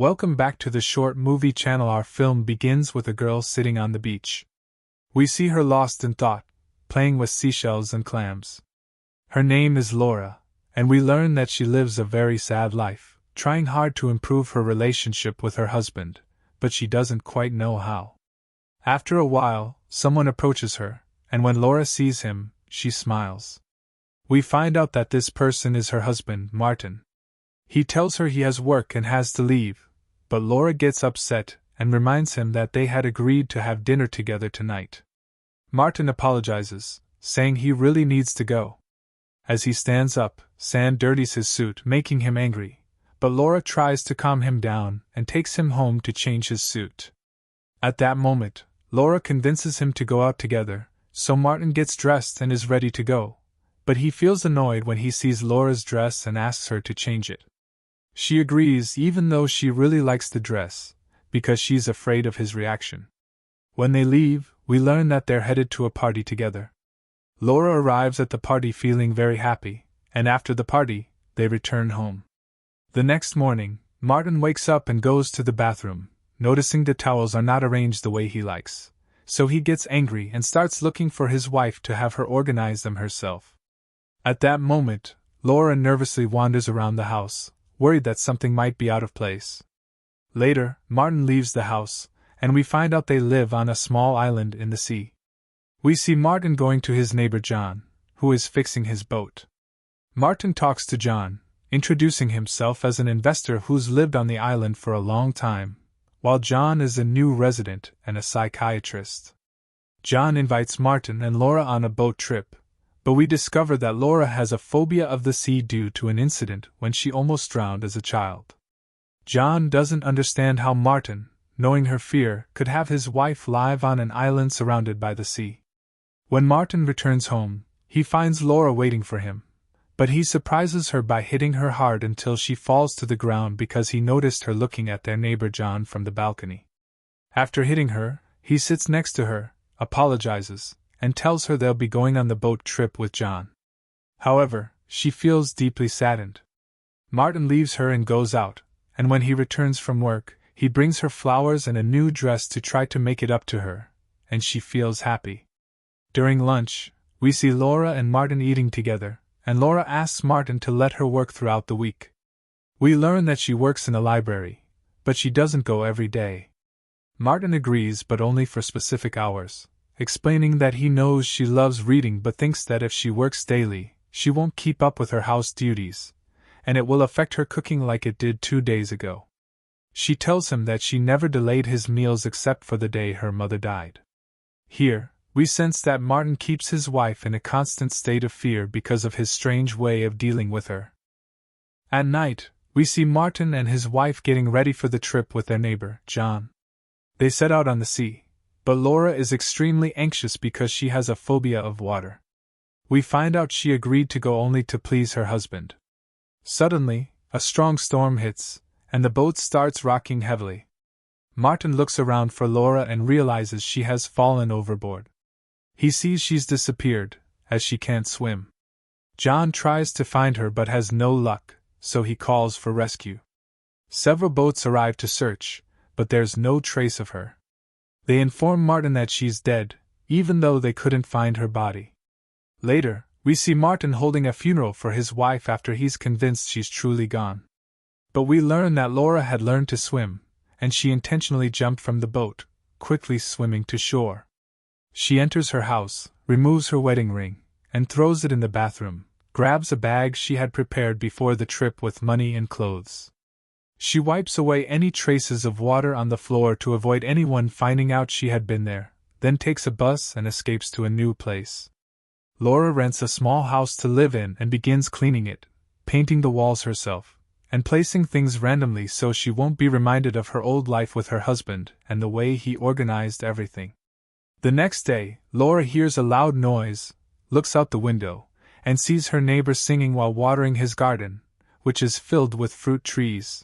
Welcome back to the short movie channel. Our film begins with a girl sitting on the beach. We see her lost in thought, playing with seashells and clams. Her name is Laura, and we learn that she lives a very sad life, trying hard to improve her relationship with her husband, but she doesn't quite know how. After a while, someone approaches her, and when Laura sees him, she smiles. We find out that this person is her husband, Martin. He tells her he has work and has to leave, but Laura gets upset and reminds him that they had agreed to have dinner together tonight. Martin apologizes, saying he really needs to go. As he stands up, sand dirties his suit, making him angry, but Laura tries to calm him down and takes him home to change his suit. At that moment, Laura convinces him to go out together, so Martin gets dressed and is ready to go, but he feels annoyed when he sees Laura's dress and asks her to change it. She agrees even though she really likes the dress, because she's afraid of his reaction. When they leave, we learn that they're headed to a party together. Laura arrives at the party feeling very happy, and after the party, they return home. The next morning, Martin wakes up and goes to the bathroom, noticing the towels are not arranged the way he likes, so he gets angry and starts looking for his wife to have her organize them herself. At that moment, Laura nervously wanders around the house, worried that something might be out of place. Later, Martin leaves the house, and we find out they live on a small island in the sea. We see Martin going to his neighbor John, who is fixing his boat. Martin talks to John, introducing himself as an investor who's lived on the island for a long time, while John is a new resident and a psychiatrist. John invites Martin and Laura on a boat trip, but we discover that Laura has a phobia of the sea due to an incident when she almost drowned as a child. John doesn't understand how Martin, knowing her fear, could have his wife live on an island surrounded by the sea. When Martin returns home, he finds Laura waiting for him, but he surprises her by hitting her hard until she falls to the ground because he noticed her looking at their neighbor John from the balcony. After hitting her, he sits next to her, apologizes, and tells her they'll be going on the boat trip with John. However, she feels deeply saddened. Martin leaves her and goes out, and when he returns from work, he brings her flowers and a new dress to try to make it up to her, and she feels happy. During lunch, we see Laura and Martin eating together, and Laura asks Martin to let her work throughout the week. We learn that she works in a library, but she doesn't go every day. Martin agrees, but only for specific hours, explaining that he knows she loves reading but thinks that if she works daily, she won't keep up with her house duties, and it will affect her cooking like it did 2 days ago. She tells him that she never delayed his meals except for the day her mother died. Here, we sense that Martin keeps his wife in a constant state of fear because of his strange way of dealing with her. At night, we see Martin and his wife getting ready for the trip with their neighbor, John. They set out on the sea, but Laura is extremely anxious because she has a phobia of water. We find out she agreed to go only to please her husband. Suddenly, a strong storm hits, and the boat starts rocking heavily. Martin looks around for Laura and realizes she has fallen overboard. He sees she's disappeared, as she can't swim. John tries to find her but has no luck, so he calls for rescue. Several boats arrive to search, but there's no trace of her. They inform Martin that she's dead, even though they couldn't find her body. Later, we see Martin holding a funeral for his wife after he's convinced she's truly gone. But we learn that Laura had learned to swim, and she intentionally jumped from the boat, quickly swimming to shore. She enters her house, removes her wedding ring, and throws it in the bathroom, grabs a bag she had prepared before the trip with money and clothes. She wipes away any traces of water on the floor to avoid anyone finding out she had been there, then takes a bus and escapes to a new place. Laura rents a small house to live in and begins cleaning it, painting the walls herself, and placing things randomly so she won't be reminded of her old life with her husband and the way he organized everything. The next day, Laura hears a loud noise, looks out the window, and sees her neighbor singing while watering his garden, which is filled with fruit trees.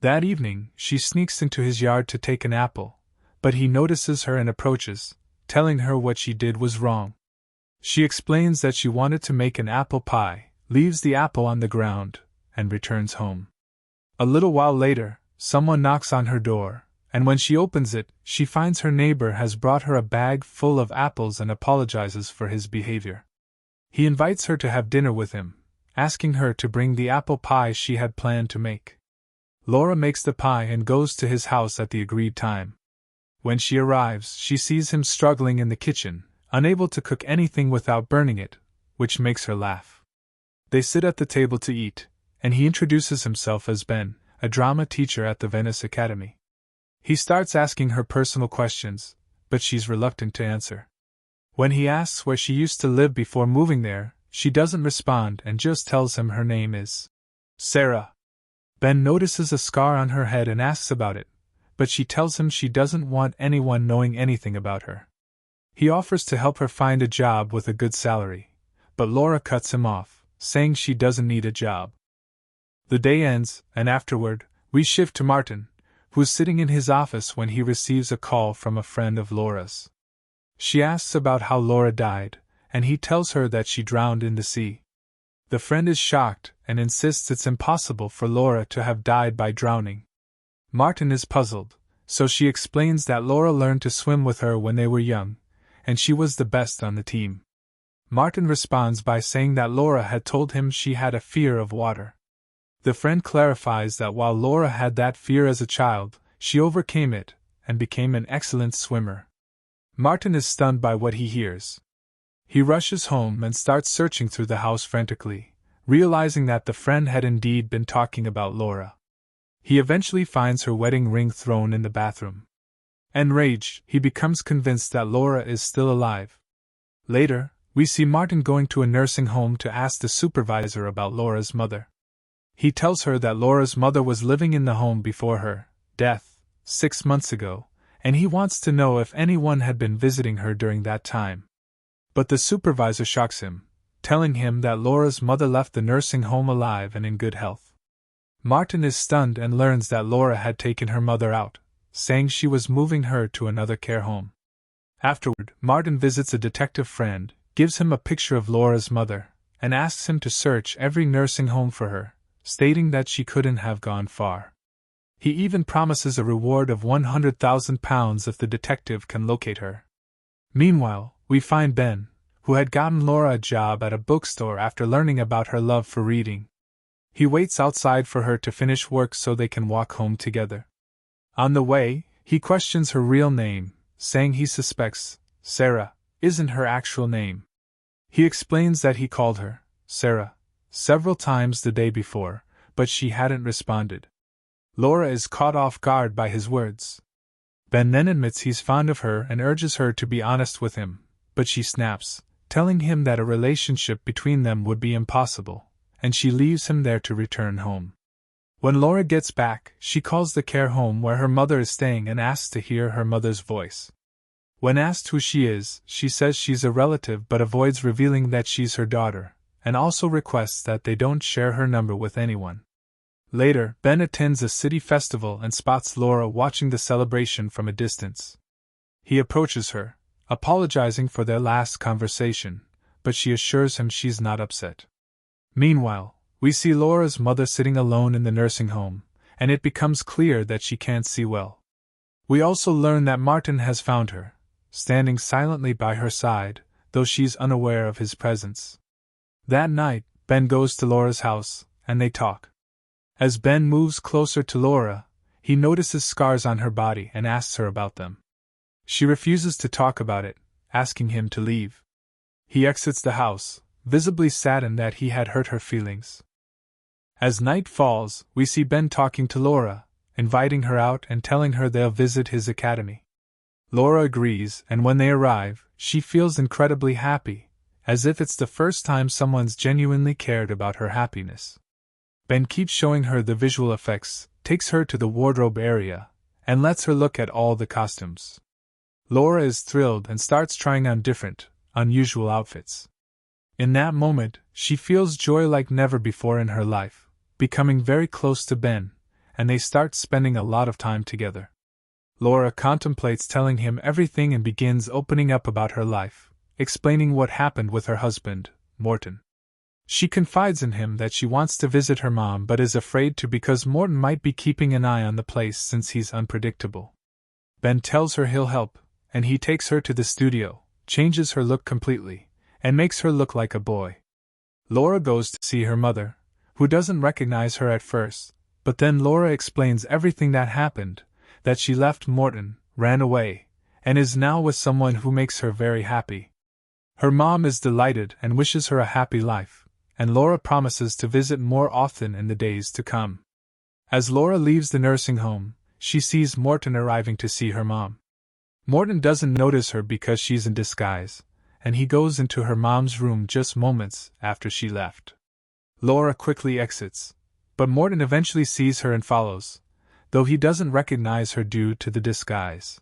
That evening, she sneaks into his yard to take an apple, but he notices her and approaches, telling her what she did was wrong. She explains that she wanted to make an apple pie, leaves the apple on the ground, and returns home. A little while later, someone knocks on her door, and when she opens it, she finds her neighbor has brought her a bag full of apples and apologizes for his behavior. He invites her to have dinner with him, asking her to bring the apple pie she had planned to make. Laura makes the pie and goes to his house at the agreed time. When she arrives, she sees him struggling in the kitchen, unable to cook anything without burning it, which makes her laugh. They sit at the table to eat, and he introduces himself as Ben, a drama teacher at the Venice Academy. He starts asking her personal questions, but she's reluctant to answer. When he asks where she used to live before moving there, she doesn't respond and just tells him her name is Sarah. Ben notices a scar on her head and asks about it, but she tells him she doesn't want anyone knowing anything about her. He offers to help her find a job with a good salary, but Laura cuts him off, saying she doesn't need a job. The day ends, and afterward, we shift to Martin, who's sitting in his office when he receives a call from a friend of Laura's. She asks about how Laura died, and he tells her that she drowned in the sea. The friend is shocked and insists it's impossible for Laura to have died by drowning. Martin is puzzled, so she explains that Laura learned to swim with her when they were young, and she was the best on the team. Martin responds by saying that Laura had told him she had a fear of water. The friend clarifies that while Laura had that fear as a child, she overcame it and became an excellent swimmer. Martin is stunned by what he hears. He rushes home and starts searching through the house frantically, realizing that the friend had indeed been talking about Laura. He eventually finds her wedding ring thrown in the bathroom. Enraged, he becomes convinced that Laura is still alive. Later, we see Martin going to a nursing home to ask the supervisor about Laura's mother. He tells her that Laura's mother was living in the home before her death, 6 months ago, and he wants to know if anyone had been visiting her during that time. But the supervisor shocks him, telling him that Laura's mother left the nursing home alive and in good health. Martin is stunned and learns that Laura had taken her mother out, saying she was moving her to another care home. Afterward, Martin visits a detective friend, gives him a picture of Laura's mother, and asks him to search every nursing home for her, stating that she couldn't have gone far. He even promises a reward of £100,000 if the detective can locate her. Meanwhile, we find Ben, who had gotten Laura a job at a bookstore after learning about her love for reading. He waits outside for her to finish work so they can walk home together. On the way, he questions her real name, saying he suspects Sarah isn't her actual name. He explains that he called her Sarah several times the day before, but she hadn't responded. Laura is caught off guard by his words. Ben then admits he's fond of her and urges her to be honest with him, but she snaps, telling him that a relationship between them would be impossible, and she leaves him there to return home. When Laura gets back, she calls the care home where her mother is staying and asks to hear her mother's voice. When asked who she is, she says she's a relative but avoids revealing that she's her daughter, and also requests that they don't share her number with anyone. Later, Ben attends a city festival and spots Laura watching the celebration from a distance. He approaches her, apologizing for their last conversation, but she assures him she's not upset. Meanwhile, we see Laura's mother sitting alone in the nursing home, and it becomes clear that she can't see well. We also learn that Martin has found her, standing silently by her side, though she's unaware of his presence. That night, Ben goes to Laura's house, and they talk. As Ben moves closer to Laura, he notices scars on her body and asks her about them. She refuses to talk about it, asking him to leave. He exits the house, visibly saddened that he had hurt her feelings. As night falls, we see Ben talking to Laura, inviting her out and telling her they'll visit his academy. Laura agrees, and when they arrive, she feels incredibly happy, as if it's the first time someone's genuinely cared about her happiness. Ben keeps showing her the visual effects, takes her to the wardrobe area, and lets her look at all the costumes. Laura is thrilled and starts trying on different, unusual outfits. In that moment, she feels joy like never before in her life, becoming very close to Ben, and they start spending a lot of time together. Laura contemplates telling him everything and begins opening up about her life, explaining what happened with her husband, Morton. She confides in him that she wants to visit her mom but is afraid to because Morton might be keeping an eye on the place since he's unpredictable. Ben tells her he'll help, and he takes her to the studio, changes her look completely, and makes her look like a boy. Laura goes to see her mother, who doesn't recognize her at first, but then Laura explains everything that happened, that she left Morton, ran away, and is now with someone who makes her very happy. Her mom is delighted and wishes her a happy life, and Laura promises to visit more often in the days to come. As Laura leaves the nursing home, she sees Morton arriving to see her mom. Morton doesn't notice her because she's in disguise, and he goes into her mom's room just moments after she left. Laura quickly exits, but Morton eventually sees her and follows, though he doesn't recognize her due to the disguise.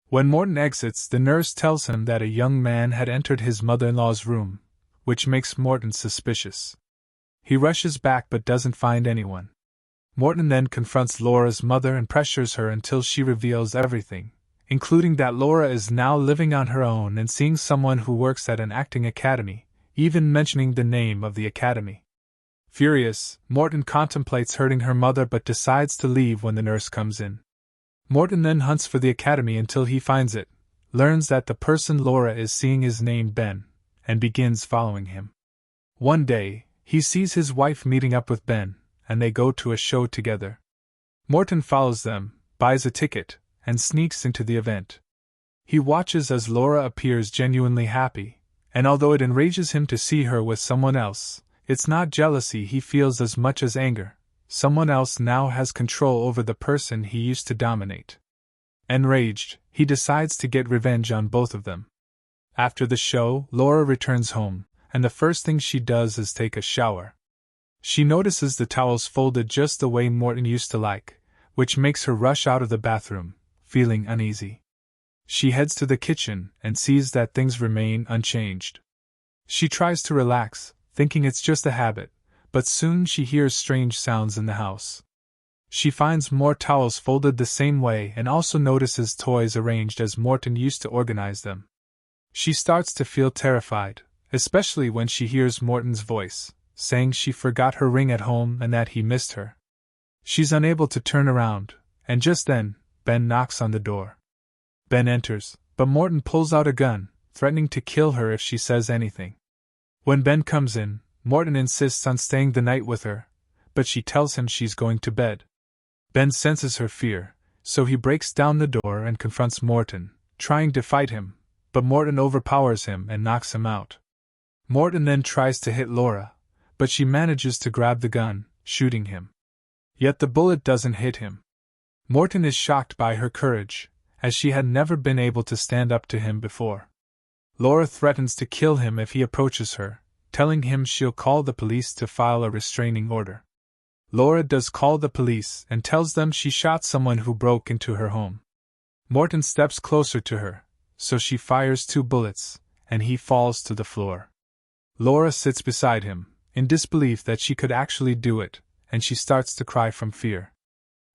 When Morton exits, the nurse tells him that a young man had entered his mother-in-law's room, which makes Morton suspicious. He rushes back but doesn't find anyone. Morton then confronts Laura's mother and pressures her until she reveals everything, including that Laura is now living on her own and seeing someone who works at an acting academy, even mentioning the name of the academy. Furious, Morton contemplates hurting her mother but decides to leave when the nurse comes in. Morton then hunts for the academy until he finds it, learns that the person Laura is seeing is named Ben, and begins following him. One day, he sees his wife meeting up with Ben, and they go to a show together. Morton follows them, buys a ticket, and sneaks into the event. He watches as Laura appears genuinely happy, and although it enrages him to see her with someone else, it's not jealousy he feels as much as anger. Someone else now has control over the person he used to dominate. Enraged, he decides to get revenge on both of them. After the show, Laura returns home, and the first thing she does is take a shower. She notices the towels folded just the way Morton used to like, which makes her rush out of the bathroom, feeling uneasy. She heads to the kitchen and sees that things remain unchanged. She tries to relax, thinking it's just a habit, but soon she hears strange sounds in the house. She finds more towels folded the same way and also notices toys arranged as Morton used to organize them. She starts to feel terrified, especially when she hears Morton's voice, saying she forgot her ring at home and that he missed her. She's unable to turn around, and just then, Ben knocks on the door. Ben enters, but Morton pulls out a gun, threatening to kill her if she says anything. When Ben comes in, Morton insists on staying the night with her, but she tells him she's going to bed. Ben senses her fear, so he breaks down the door and confronts Morton, trying to fight him, but Morton overpowers him and knocks him out. Morton then tries to hit Laura, but she manages to grab the gun, shooting him. Yet the bullet doesn't hit him. Morton is shocked by her courage, as she had never been able to stand up to him before. Laura threatens to kill him if he approaches her, telling him she'll call the police to file a restraining order. Laura does call the police and tells them she shot someone who broke into her home. Morton steps closer to her, so she fires 2 bullets, and he falls to the floor. Laura sits beside him, in disbelief that she could actually do it, and she starts to cry from fear.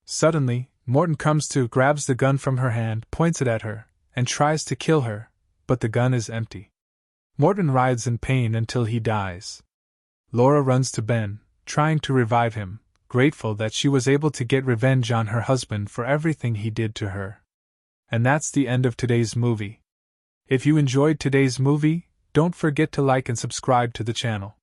Suddenly, Morton comes to, grabs the gun from her hand, points it at her, and tries to kill her, but the gun is empty. Morton writhes in pain until he dies. Laura runs to Ben, trying to revive him, grateful that she was able to get revenge on her husband for everything he did to her. And that's the end of today's movie. If you enjoyed today's movie, don't forget to like and subscribe to the channel.